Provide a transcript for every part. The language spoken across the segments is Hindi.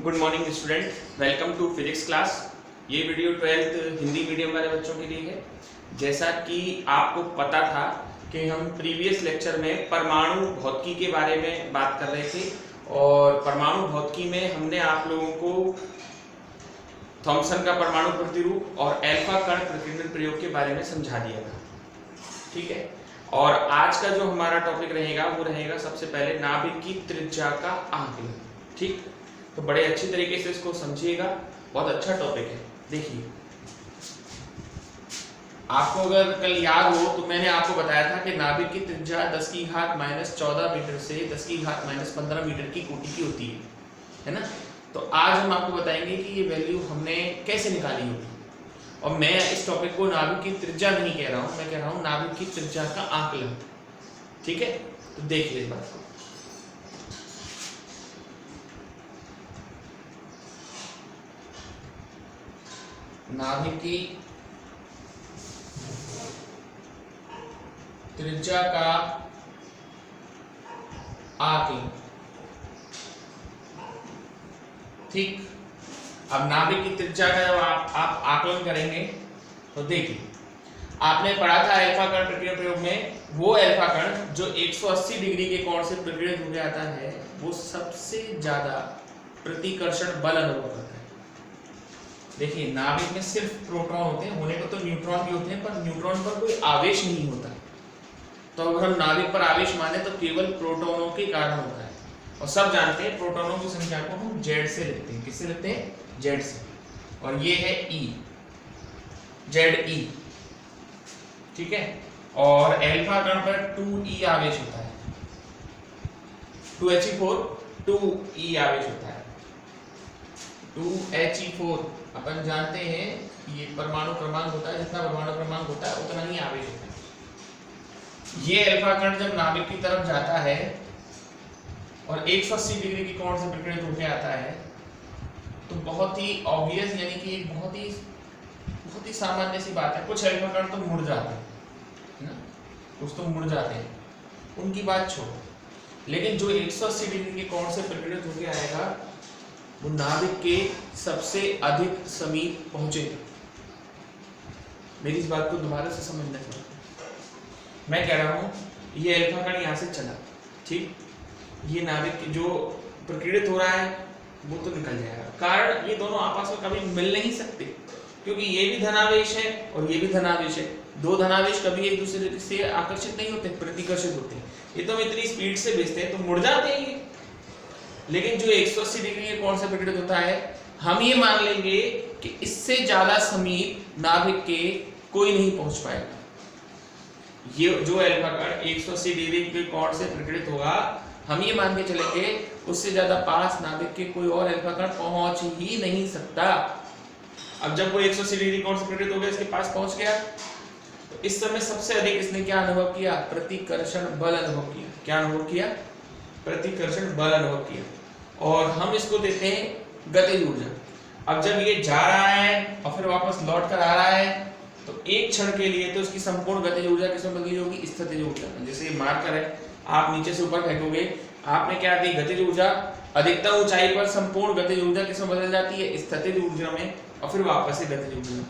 Good morning student, welcome to physics class. ये वीडियो 12th हिंदी मीडियम वाले बच्चों के लिए है। जैसा कि आपको पता था कि हम प्रीवियस लेक्चर में परमाणु भौतिकी के बारे में बात कर रहे थे और परमाणु भौतिकी में हमने आप लोगों को थॉमसन का परमाणु प्रतिरूप और अल्फा कण प्रकीर्णन प्रयोग के बारे में समझा दिया था। ठीक है, और आज का जो हमारा टॉपिक रहेगा वो रहेगा सबसे पहले नाभिक की त्रिज्या का आकलन। ठीक, तो बड़े अच्छी तरीके से इसको समझिएगा, बहुत अच्छा टॉपिक है। देखिए, आपको अगर कल याद हो तो मैंने आपको बताया था कि नाभिक की त्रिज्या 10⁻⁻14 मीटर से 10⁻⁻15 मीटर की कोटि की होती है ना। तो आज हम आपको बताएंगे कि ये वैल्यू हमने कैसे निकाली होगी। और मैं इस टॉपिक को नाभिक की त्रिज्या नहीं कह रहा हूं, मैं कह रहा हूं नाभिक की त्रिज्या का आकलन। ठीक है, तो देखिए इस बात को। नाभिक की त्रिज्या का आकलन। ठीक, अब नाभिक की त्रिज्या का जब आप आकलन करेंगे तो देखिए, आपने पढ़ा था अल्फा कण प्रकीर्णन प्रयोग में, वो अल्फा कण जो 180 डिग्री के कोण से प्रकीर्णित हो जाता है वो सबसे ज्यादा प्रतिकर्षण बल अनुभव करता है। देखिए, नाभिक में सिर्फ प्रोटॉन होते हैं, होने को तो न्यूट्रॉन भी होते हैं, पर न्यूट्रॉन पर कोई आवेश नहीं होता। तो अगर हम नाभिक पर आवेश माने तो केवल प्रोटॉनों के कारण होता है। और सब जानते हैं प्रोटॉनों की संख्या को हम जेड से लिखते हैं। किससे लिखते हैं? जेड से। और ये है ई, जेड ई। ठीक है, और अल्फा कण पर 2e आवेश होता है, 2He4 2e आवेश होता है। 2He4 अपन जानते हैं ये परमाणु क्रमांक होता है, जितना परमाणु क्रमांक होता है उतना ही आवेश होता है। ये अल्फा कण जब नाभिक की तरफ जाता है और 180 डिग्री के कोण से प्रकीर्णित होकर आता है तो बहुत ही ऑब्वियस, यानी कि एक बहुत ही सामान्य सी बात है, कुछ अल्फा कण तो मुड़ जाते हैं ना, कुछ तो मुड़ जाते हैं, उनकी बात छोड़ो। लेकिन जो 180 डिग्री के कोण से प्रकीर्णित होकर आएगा वो नाभिक के सबसे अधिक समीप पहुंचेगा। मेरी इस बात को दोबारा से समझना चाहिए। मैं कह रहा हूं ये अल्फा कण यहां से चला, ठीक, ये नाभिक जो प्रकीर्णित हो रहा है वो तो निकल जाएगा। कारण ये दोनों आपस में कभी मिल नहीं सकते, क्योंकि ये भी धनावेश है और ये भी धनावेश है। दो धनावेश कभी एक दूसरे से आकर्षित नहीं होते, प्रतिकर्षित होते हैं। ये तो इतनी स्पीड से भेजते हैं तो मुड़ जाते हैं ये। लेकिन जो 180 डिग्री के कोण से प्रकीर्णित होता है, हम ये मान लेंगे कि इससे ज्यादा समीप नाभिक के कोई नहीं पहुंच पाएगा। ये जो अल्फा कण 180 डिग्री के कोण से प्रकीर्णित होगा, हम ये मान के चलेंगे उससे ज्यादा पास नाभिक के कोई और अल्फा कण पहुंच ही नहीं सकता। अब जब वो 180 डिग्री कोण से प्रकीर्णित हो गया, इसके पास पहुंच गया, तो इस समय सबसे अधिक इसने क्या अनुभव किया? प्रतिकर्षण बल अनुभव किया। क्या अनुभव किया? प्रतिकर्षण बल अनुभव किया। और हम इसको देते हैं गतिज ऊर्जा। अब जब ये जा रहा है और फिर वापस लौट कर आ रहा है तो एक क्षण के लिए तो इसकी संपूर्ण गतिज ऊर्जा किसमें बदली होगी? स्थितिज ऊर्जा। जैसे ये मार्कर है, आप नीचे से ऊपर फेंकोगे, आपने क्या दी? गतिज ऊर्जा। अधिकतम ऊंचाई पर संपूर्ण गतिज ऊर्जा किसमें बदल जाती है? स्थितिज ऊर्जा में, और फिर वापस से गतिज ऊर्जा में।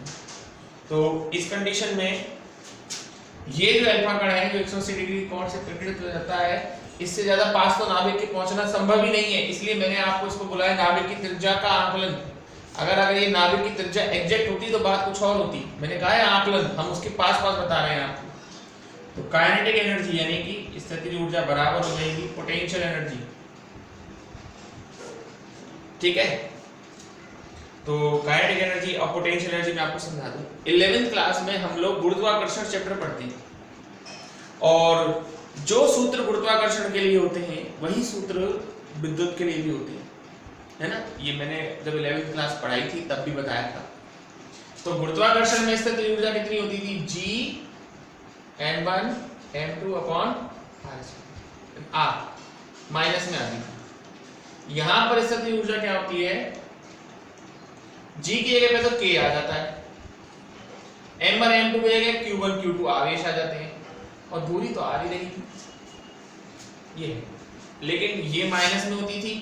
तो इस कंडीशन में ये जो अल्फा कण है जो 180 डिग्री कोण से प्रकीर्णित हो जाता है, इससे ज्यादा पास तो नाभिक के पहुंचना संभव ही नहीं है। इसलिए मैंने आपको इसको बुलाया नाभिक की त्रिज्या का आकलन। अगर ये नाभिक की त्रिज्या एग्जैक्ट होती तो बात कुछ और होती। मैंने कहा है आकलन, हम उसके पास बता रहे हैं आपको। तो काइनेटिक एनर्जी यानी कि स्थितिज ऊर्जा बराबर हो जाएगी पोटेंशियल एनर्जी। ठीक है, तो काइनेटिक एनर्जी और पोटेंशियल एनर्जी मैं आपको समझा दूं। 11th क्लास में हम लोग गुरुत्वाकर्षण चैप्टर पढ़ते हैं, और जो सूत्र गुरुत्वाकर्षण के लिए होते हैं वही सूत्र विद्युत के लिए भी होते हैं, है ना। ये मैंने जब 11th क्लास पढ़ाई थी तब भी बताया था। तो गुरुत्वाकर्षण में स्थितिज ऊर्जा कितनी होती थी? G N1 M2 upon R, minus में आती थी। यहां पर स्थितिज ऊर्जा क्या होती है? G की जगह पे तो K आ जाता है, M1 M2 की जगह Q1 Q2 आवेश आ जाते हैं, और दूरी तो आ ही रही थी ये, लेकिन ये माइनस में होती थी।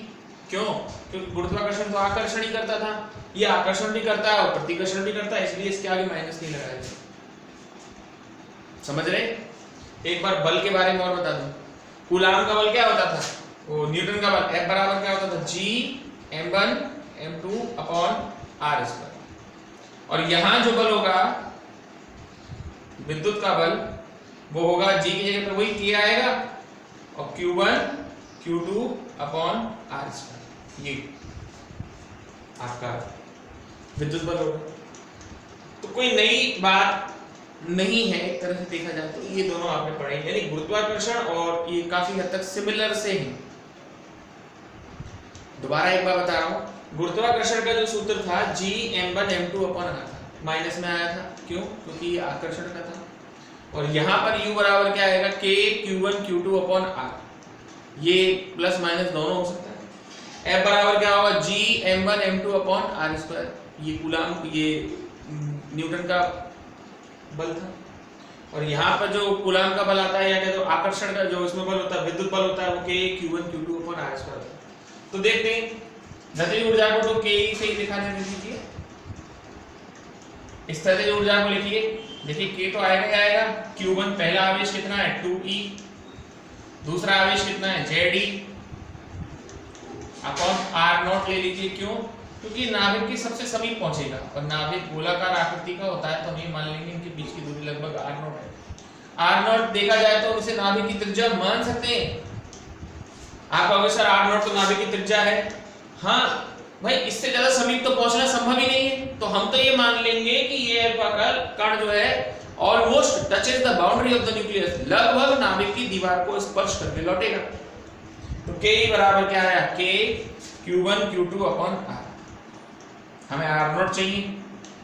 क्यों? क्योंकि गुरुत्वाकर्षण तो आकर्षण ही करता था, ये आकर्षण भी करता है और प्रतिकर्षण भी करता है, इसलिए इसके आगे माइनस नहीं लगाया जाए। समझ रहे? एक बार बल के बारे में और बता दूं। कूलाम का बल क्या होता था? वो न्यूटन का बल F बराबर क्या होता था? G m1 m2 upon r square. और यहां जो बल होगा विद्युत का बल, वो होगा G की जगह पर वही K आएगा और Q1 Q2 upon r square, ये आपका विद्युत बल होगा। तो कोई नई बात नहीं है एक तरह से देखा जाए तो, ये दोनों आपने पढ़े, यानी गुरुत्वाकर्षण और ये काफी हद तक सिमिलर से हैं। दोबारा एक बार बता रहा हूं, गुरुत्वाकर्षण का जो सूत्र था G m1 m2 upon r था, माइनस में आया था, क्यों? क्योंकि ये आकर्षण का था। और यहां पर U बराबर क्या आएगा? K Q1 Q2 upon r, ये प्लस माइनस दोनों हो सकता है। F बराबर क्या होगा? G m1 m2 upon r square, ये कूलाम, ये न्यूटन का बल था। और यहाँ पर जो कूलाम का बल आता है या क्या, तो आकर्षण का जो इसमें बल होता है, विद्युत बल होता है, वो K Q1 Q2 upon r square होता है। तो देखते हैं गतिज ऊर्जा को, तो K से ही दिखा देने दीजिए। स्थितिज ऊर्जा को लिखिए, देखिए K तो आएगा ही आएगा। Q1 पहला आवेश कितना है? 2e, दूसरा आवेश कितना है? Ze अपॉन r0 ले लीजिए। क्यों? क्योंकि नाभिक के सबसे समीप पहुंचेगा और नाभिक गोलाकार आकृति का होता है, तो हम ये मान लेंगे इनके बीच की दूरी लगभग r0 है। r0 देखा जाए तो उसे नाभिक की त्रिज्या मान सकते हैं। आप कहोगे सर r0 तो नाभिक की त्रिज्या है। हाँ भाई, इससे ज्यादा समीप तो पहुंचना संभव ही नहीं है, तो हम तो ये मान लेंगे कि ये अल्फा का कण जो है almost touches the boundary of the nucleus, लगभग नाभिक की दीवार को स्पर्श करके लौटेगा। तो K बराबर क्या आया? K Q1 Q2 upon r। हमें r0 चाहिए,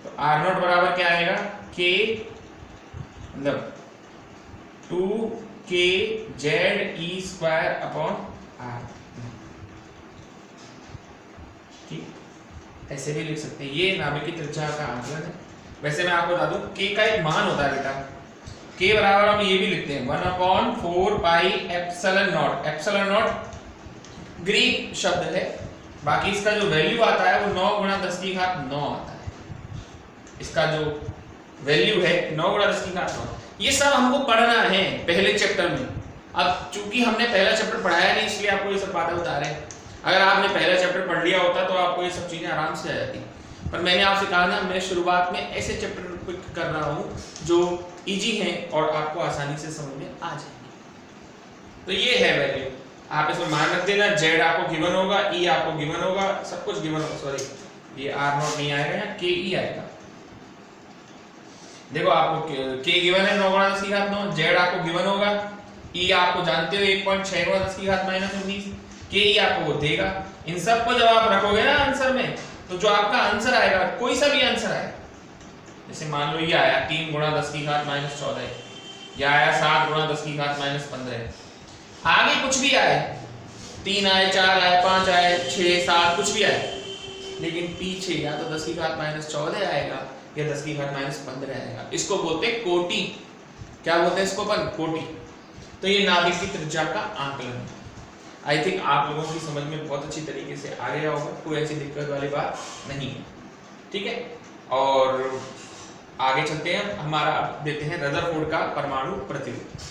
तो r0 बराबर क्या आएगा? K मतलब 2K ZE square upon r। ठीक, ऐसे भी लिख सकते हैं, ये नाभिक की त्रिज्या का आंकलन है। वैसे मैं आपको बता दूं, K का एक मान होता है बेटा, K बराबर हम ये भी लिखते हैं 1/4 pi epsilon not. Epsilon not Greek शब्द है, बाकी इसका जो वैल्यू आता है वो 9 गुणा 10 की घात 9 आता है। इसका जो वैल्यू है 9 गुणा 10 की घात 9। ये सब हमको पढ़ना है पहले चैप्टर में। अब चूंकि हमने पहला चैप्टर पढ़ाया नहीं, इसलिए आपको ये सब बातें बता रहे हैं। अगर आपने पहला चैप्टर पढ़ लिया होता तो आपको ये सब चीजें आराम से आ जाती। पर मैंने आपसे कहा ना, मैं शुरुआत में ऐसे चैप्टर पिक कर रहा हूँ जो इजी हैं और आपको आसानी से समझ में आ जाएंगे। तो ये है वैल्यू, आप इसमें मान रख देना। Z आपको गिवन होगा, E आपको गिवन होगा, सब कुछ गिवन होगा। सॉरी, ये R0 नहीं आएगा, यहाँ KE आएगा। देखो आपको K गिवन है 9 गुणा 10 की घात 9, Z आपको गिवन होगा, E आपको जानते हो 1.6 गुणा 10 की घात -19, KE आपको वो देगा। इन सब को जब आप रखोगे ना आंसर में, तो जो आपका आंसर आएगा, कोई सा भी आंसर आए, जैसे मान लो ये आया 3 गुणा 10 की घात -14, या आया 7 गुणा 10 की घात -15, आगे कुछ भी आए, 3 आए, 4 आए, 5 आए, 6 7 कुछ भी आए, लेकिन पीछे या तो 10 की घात -14 आएगा या 10 की घात -15 आएगा। इसको बोलते हैं कोटि। क्या बोलते हैं इसको अपन? कोटि। तो ये नाभिक की त्रिज्या का आंकलन है। आई थिंक आप लोगों की समझ में बहुत अच्छी तरीके से आ गया होगा, कोई ऐसी दिक्कत वाली बात नहीं है। ठीक है, और आगे चलते हैं। हमारा देते हैं रदरफोर्ड का परमाणु प्रतिरूप।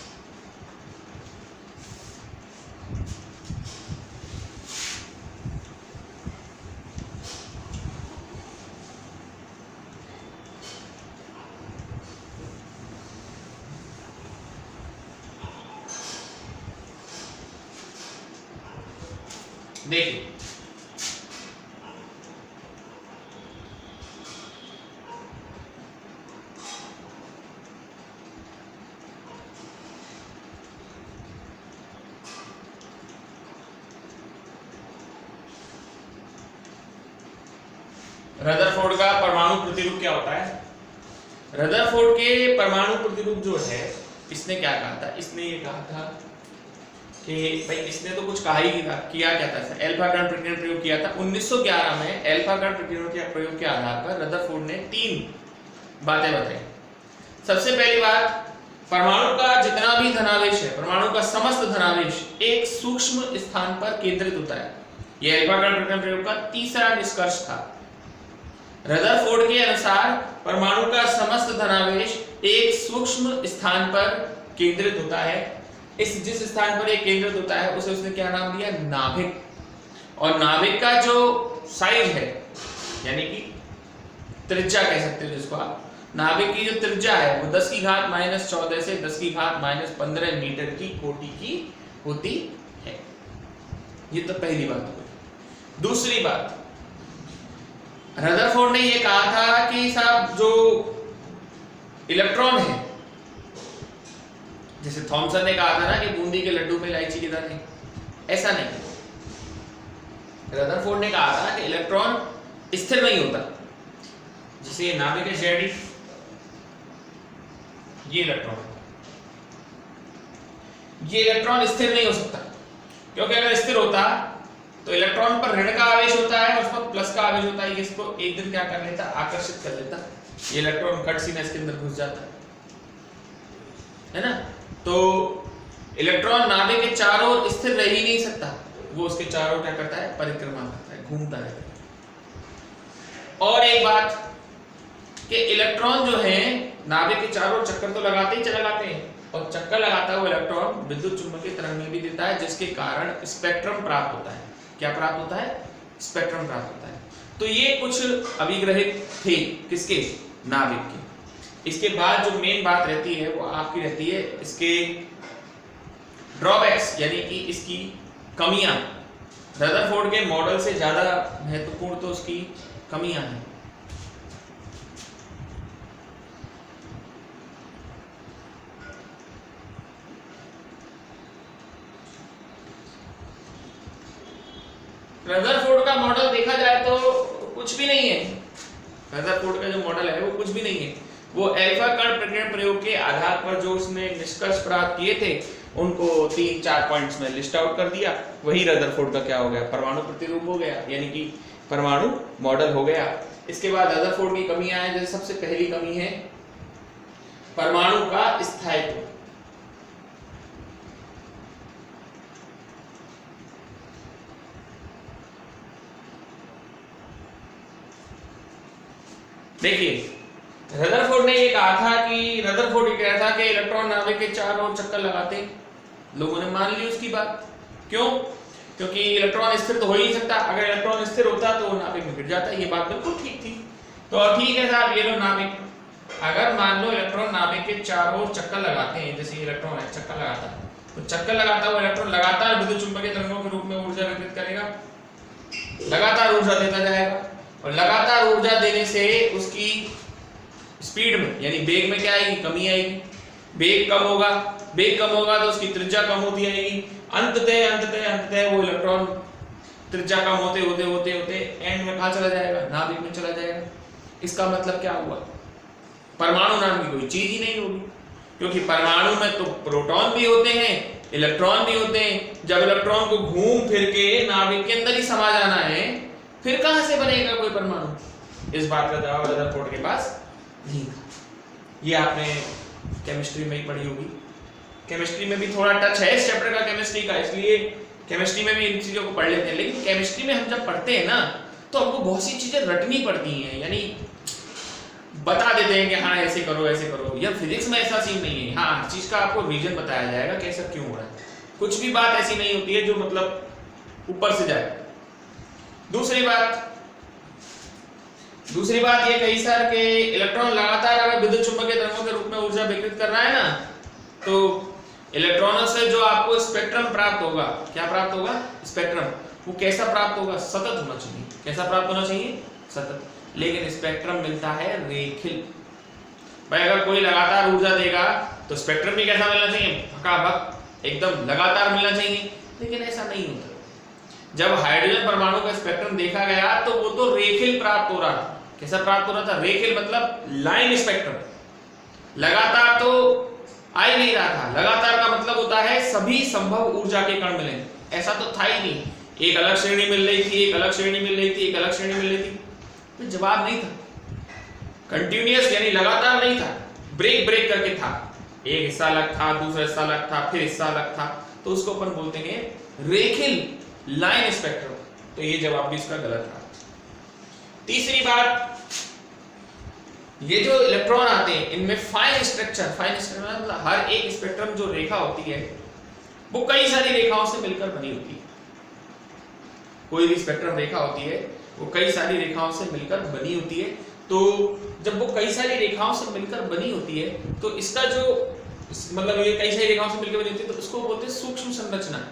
देखिए, रदरफोर्ड का परमाणु प्रतिरूप क्या होता है? रदरफोर्ड के परमाणु प्रतिरूप जो है, इसने क्या कहा था? इसने ये कहा था कि भाई इसने तो कुछ कहा ही किया क्या था, अल्फा कण प्रकीर्णन प्रयोग किया था 1911 में। अल्फा कण प्रकीर्णन के प्रयोग के आधार पर रदरफोर्ड ने 3 बातें बताई। सबसे पहली बात, परमाणु का जितना भी धनावेश है, परमाणु का समस्त धनावेश एक सूक्ष्म स्थान पर केंद्रित होता है। यह अल्फा कण प्रक्रम प्रयोग का तीसरा निष्कर्ष था। रदरफोर्ड के अनुसार परमाणु का समस्त धनावेश एक सूक्ष्म स्थान पर केंद्रित होता है। जिस स्थान पर एक केंद्रित होता है उसे उसने क्या नाम दिया? नाभिक। और नाभिक का जो साइज है यानी कि त्रिज्या कह सकते हो जिसको आप, नाभिक की जो त्रिज्या है वो 10 की घात -14 से 10 की घात -15 मीटर की कोटि की होती है। ये तो पहली बात हुई। दूसरी बात, रदरफोर्ड ने ये कहा था कि साहब जो इलेक्ट्रॉन है, जैसे थॉमसन ने कहा था ना कि बूंदी के लड्डू में इलायची के दाने, ऐसा नहीं। रदरफोर्ड ने कहा था कि इलेक्ट्रॉन स्थिर नहीं होता। जैसे ये नाभिक है जेडी, ये इलेक्ट्रॉन स्थिर नहीं हो सकता, क्योंकि अगर स्थिर होता तो इलेक्ट्रॉन पर ऋण का आवेश होता है और उस पर प्लस का आवेश होता है। ये इसको एक दिन क्या कर लेता? आकर्षित कर लेता। ये इलेक्ट्रॉन कट सीना इसके अंदर घुस जाता है ना। तो इलेक्ट्रॉन नाभिक के चारों ओर स्थिर रह ही नहीं सकता, वो उसके चारों ओर क्या करता है? परिक्रमा करता है, घूमता रहता है। और एक बात कि इलेक्ट्रॉन जो है नाभिक के चारों ओर चक्कर तो लगाते ही लगाते हैं, और चक्कर लगाता हुआ इलेक्ट्रॉन विद्युत चुंबकीय तरंग भी देता है, जिसके कारण स्पेक्ट्रम प्राप्त होता है। क्या प्राप्त होता है? स्पेक्ट्रम प्राप्त होता है। तो ये कुछ अभिग्रहित थे किसके? नाभिक के। इसके बाद जो मेन बात रहती है वो आपकी रहती है इसके ड्रॉबैक्स, यानी कि इसकी कमियां। रदरफोर्ड के मॉडल से ज्यादा महत्वपूर्ण तो उसकी कमियां हैं। रदरफोर्ड का मॉडल देखा जाए तो कुछ भी नहीं है। रदरफोर्ड का जो मॉडल है वो कुछ भी नहीं है। वो अल्फा कण प्रकीर्णन प्रयोग के आधार पर जो उसने निष्कर्ष प्राप्त किए थे उनको 3-4 पॉइंट्स में लिस्ट आउट कर दिया। वही रदरफोर्ड का क्या हो गया? परमाणु प्रतिरूप हो गया, यानी कि परमाणु मॉडल हो गया। इसके बाद रदरफोर्ड की कमियां हैं। जैसे सबसे पहली कमी है परमाणु का स्थायित्व। देखिए, रदरफोर्ड ने ये कहा था कि रदरफोर्ड ये कह रहा था कि इलेक्ट्रॉन नाभिक के चारों ओर चक्कर लगाते। लोगों ने मान ली उसकी बात। क्यों? क्योंकि इलेक्ट्रॉन स्थिर तो हो ही नहीं सकता। अगर इलेक्ट्रॉन स्थिर होता तो नाभिक में गिर जाता। ये बात बिल्कुल ठीक थी। तो ठीक है साहब, ये लो नाभिक, अगर मान लो इलेक्ट्रॉन नाभिक के चारों ओर चक्कर लगाते हैं, जैसे इलेक्ट्रॉन है चक्कर लगाता है, तो चक्कर लगाता हुआ इलेक्ट्रॉन लगातार विद्युत चुंबकीय तरंगों के रूप में ऊर्जा विकिरित करेगा, लगातार ऊर्जा देता जाएगा, और लगातार ऊर्जा देने से उसकी स्पीड में यानी वेग में क्या आएगी? कमी आएगी। वेग कम होगा तो उसकी त्रिज्या कम होती आएगी। अंततः वो इलेक्ट्रॉन त्रिज्या कम होते एंड में कहां चला जाएगा? नाभिक में चला जाएगा। इसका मतलब क्या हुआ? परमाणु नाम की कोई चीज ही नहीं होगी, क्योंकि परमाणु में तो प्रोटॉन भी होते हैं, इलेक्ट्रॉन भी होते हैं। जब इलेक्ट्रॉन को घूम फिर के नाभिक के अंदर ही समा जाना है, फिर कहां से बनेगा कोई परमाणु? इस बात का जवाब रदरफोर्ड के पास नहीं था। ये आपने केमिस्ट्री में ही पढ़ी होगी। केमिस्ट्री में भी थोड़ा टच है इस चैप्टर का केमिस्ट्री का, इसलिए केमिस्ट्री में भी इन चीजों को पढ़ लेते हैं। लेकिन केमिस्ट्री में हम जब पढ़ते हैं ना तो हमको बहुत सी चीजें रटनी पड़ती हैं, यानी बता देते हैं कि हाँ ऐसे करो ऐसे करो। या फिजिक्स में ऐसा सीन नहीं है। हाँ, हर चीज का आपको रीजन बताया जाएगा कैसा क्यों हो रहा है। कुछ भी बात ऐसी नहीं होती है जो मतलब ऊपर से जाए। दूसरी बात ये कही सर कि इलेक्ट्रॉन लगातार अगर विद्युत चुंबकीय तरंगों के रूप में ऊर्जा विकिरित कर रहा है ना, तो इलेक्ट्रॉनों से जो आपको स्पेक्ट्रम प्राप्त होगा, क्या प्राप्त होगा? स्पेक्ट्रम। वो कैसा प्राप्त होगा? सतत होना चाहिए। कैसा प्राप्त होना चाहिए? सतत। लेकिन स्पेक्ट्रम मिलता है रेखीय। भाई अगर कोई लगातार ऊर्जा देगा तो स्पेक्ट्रम भी कैसा मिलना चाहिए? भकाभक एकदम लगातार मिलना चाहिए। लेकिन ऐसा नहीं होता। जब हाइड्रोजन परमाणु का स्पेक्ट्रम देखा गया तो वो तो रेखीय प्राप्त हो रहा था। कैसा प्राप्त हो रहा था? रेखीय मतलब लाइन स्पेक्ट्रम। लगातार तो आ ही नहीं रहा था। लगातार का मतलब होता है सभी संभव ऊर्जा के कण मिले। ऐसा तो था ही नहीं, एक अलग श्रेणी मिल रही थी, एक अलग श्रेणी मिल रही थी, एक अलग श्रेणी मिल रही थी। तो जवाब नहीं था। कंटिन्यूअस यानी लगातार नहीं था, ब्रेक करके था। एक हिस्सा अलग था, दूसरा हिस्सा अलग था, फिर हिस्सा अलग था। तो उसको अपन बोलते हैं रेखीय लाइन स्पेक्ट्रम। तो ये जवाब भी इसका गलत रहा। तीसरी बात, ये जो इलेक्ट्रॉन आते हैं इनमें फाइन स्ट्रक्चर मतलब हर एक स्पेक्ट्रम जो रेखा होती है वो कई सारी रेखाओं से मिलकर बनी होती है। कोई भी स्पेक्ट्रम रेखा होती है वो कई सारी रेखाओं से मिलकर बनी होती है। तो जब वो कई सारी रेखाओं से मिलकर बनी होती है तो इसका जो मतलब ये कई सारी रेखाओं से मिलकर बनी होती है तो उसको बोलते हैं सूक्ष्म संरचना।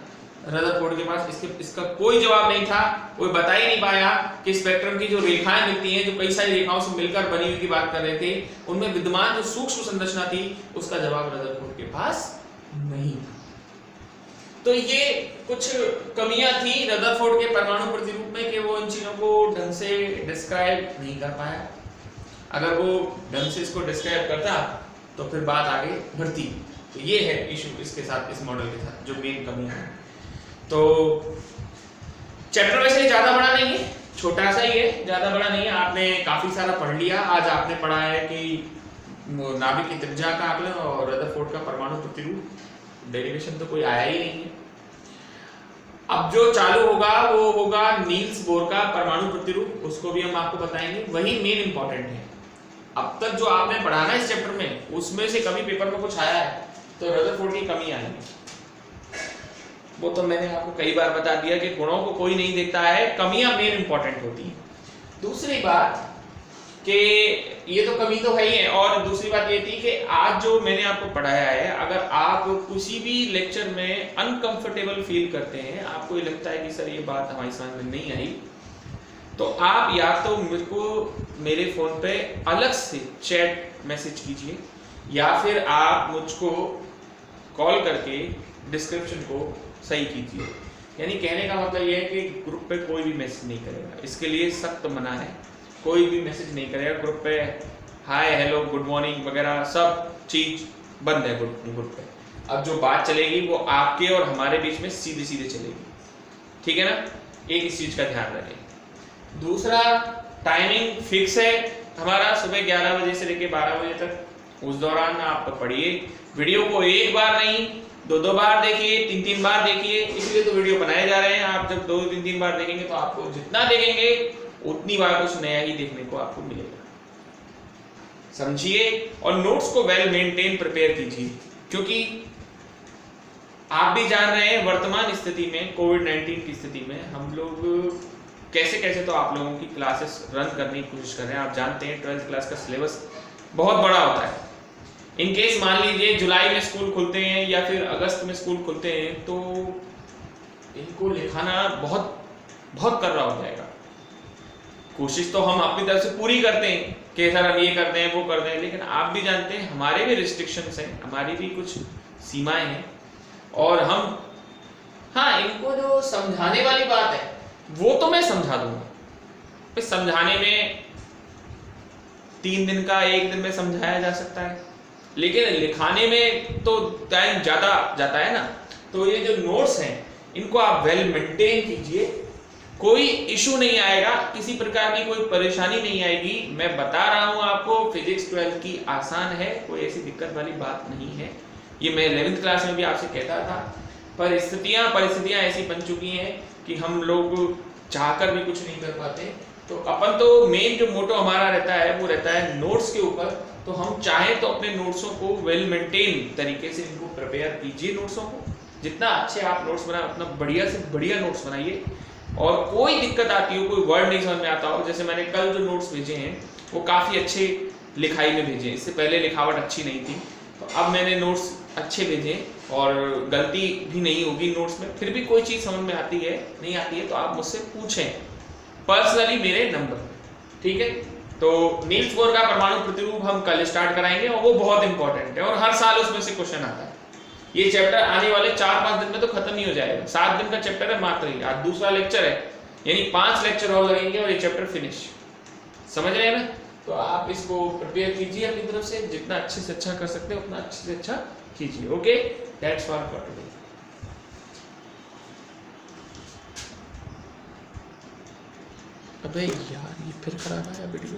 रदरफोर्ड के पास इसका कोई जवाब नहीं था, कोई बता ही नहीं पाया कि स्पेक्ट्रम की जो रेखाएं मिलती हैं जो कई सारी रेखाओं से मिलकर बनी हुई की बात कर रहे थे, उनमें विद्यमान जो सूक्ष्म संरचना थी उसका जवाब रदरफोर्ड के पास नहीं था। तो ये कुछ कमियां थी रदरफोर्ड के परमाणु प्रतिरूप में कि वो इन चीजों को ढंग से डिस्क्राइब नहीं कर पाया। अगर वो ढंग से इसको डिस्क्राइब करता तो फिर बात आगे बढ़ती। तो ये है इशू इसके साथ, इस मॉडल के साथ जो मेन कमियां हैं। तो चैप्टर वैसे ज्यादा बड़ा नहीं है, छोटा सा ही है, ज्यादा बड़ा नहीं है। आपने काफी सारा पढ़ लिया। आज आपने पढ़ा है कि नाभिक की त्रिज्या का आकलन और रदरफोर्ड का परमाणु प्रतिरूप। डेरिवेशन तो कोई आया ही नहीं है। अब जो चालू होगा वो होगा नील्स बोर का परमाणु प्रतिरूप, उसको भी हम आपको बताएंगे, वही मेन इंपॉर्टेंट है। अब तक जो आपने पढ़ा ना इस चैप्टर में उसमें से कभी पेपर में कुछ आया है तो रदरफोर्ड की कमी आएगी। वो तो मैंने आपको कई बार बता दिया कि गुणों को कोई नहीं देखता है, कमियां मेन इंपॉर्टेंट होती हैं। दूसरी बात कि ये तो कमी तो है ही है, और दूसरी बात ये थी कि आज जो मैंने आपको पढ़ाया है, अगर आप किसी भी लेक्चर में अनकंफर्टेबल फील करते हैं, आपको ये लगता है कि सर ये बात हमारी समझ में नहीं आई, तो आप या तो मेरे को मेरे फोन पे अलग से चैट मैसेज कीजिए या फिर आप मुझको कॉल करके डिस्क्रिप्शन को सही कीजिए। यानी कहने का मतलब ये है कि ग्रुप पे कोई भी मैसेज नहीं करेगा, इसके लिए सख्त मना है। कोई भी मैसेज नहीं करेगा ग्रुप पे, हाय हेलो गुड मॉर्निंग वगैरह सब चीज बंद है ग्रुप पे। अब जो बात चलेगी वो आपके और हमारे बीच में सीधे सीधे चलेगी, ठीक है ना। एक इस चीज का ध्यान रखें। दूसरा, टाइमिंग फिक्स है हमारा, सुबह 11 बजे से लेकर 12 बजे तक। उस दौरान आप पढ़िए, वीडियो को एक बार नहीं 2-2 बार देखिए, 3-3 बार देखिए, इसलिए तो वीडियो बनाए जा रहे हैं। आप जब 2-3 बार देखेंगे तो आपको जितना देखेंगे उतनी बार कुछ नया ही देखने को आपको मिलेगा, समझिए। और नोट्स को वेल मेंटेन प्रिपेयर कीजिए, क्योंकि आप भी जान रहे हैं वर्तमान स्थिति में, कोविड-19 की स्थिति में हम लोग कैसे तो आप लोगों की क्लासेस रन करने की कोशिश कर रहे हैं। आप जानते हैं 12th क्लास का सिलेबस बहुत बड़ा होता है। इन केस मान लीजिए जुलाई में स्कूल खुलते हैं या फिर अगस्त में स्कूल खुलते हैं तो इनको लिखाना बहुत कर रहा हो जाएगा। कोशिश तो हम अपनी तरफ से पूरी करते हैं कि सर हम ये करते हैं वो करते हैं, लेकिन आप भी जानते हैं हमारे भी रिस्ट्रिक्शंस हैं, हमारी भी कुछ सीमाएं हैं। और हम इनको जो समझाने वाली बात है वो तो मैं समझा दूंगा। समझाने में 3 दिन का 1 दिन में समझाया जा सकता है, लेकिन लिखाने में तो टाइम ज्यादा जाता है ना। तो ये जो नोट्स हैं इनको आप वेल मेंटेन कीजिए, कोई इशू नहीं आएगा, किसी प्रकार की कोई परेशानी नहीं आएगी। मैं बता रहा हूं आपको, फिजिक्स 12th की आसान है, कोई ऐसी दिक्कत वाली बात नहीं है। ये मैं 11th क्लास में भी आपसे कहता था, पर परिस्थितियां ऐसी बन चुकी हैं कि हम लोग चाहकर भी कुछ नहीं कर पाते। तो अपन तो मेन जो मोटो हमारा रहता है वो रहता है नोट्स के ऊपर। तो हम चाहें तो अपने नोट्सों को वेल मेंटेन तरीके से इनको प्रिपेयर कीजिए। नोट्सों को जितना अच्छे आप नोट्स बनाए उतना बढ़िया से बढ़िया नोट्स बनाइए। और कोई दिक्कत आती हो, कोई वर्ड नहीं समझ में आता हो, जैसे मैंने कल जो नोट्स भेजे हैं वो काफ़ी अच्छे लिखाई में भेजे, इससे पहले लिखावट अच्छी नहीं थी, तो अब मैंने नोट्स अच्छे भेजे और गलती भी नहीं होगी नोट्स में। फिर भी कोई चीज़ समझ में आती है नहीं आती है तो आप मुझसे पूछें पर्सनली मेरे नंबर, ठीक है। तो नील्स बोर का परमाणु प्रतिरूप हम कल स्टार्ट कराएंगे और वो बहुत इंपॉर्टेंट है और हर साल उसमें से क्वेश्चन आता है। ये चैप्टर आने वाले 4-5 दिन में तो खत्म ही हो जाएगा। 7 दिन का चैप्टर है मात्र ही, आज दूसरा लेक्चर है, यानी 5 लेक्चर और लगेंगे और ये चैप्टर फिनिश। समझ रहे हैं ना। तो आप इसको प्रिपेयर कीजिए अपनी तरफ से, जितना अच्छे से अच्छा कर सकते हैं उतना अच्छे से अच्छा कीजिए। Okay, that's all for today. अबे यार ये फिर खराब आया वीडियो।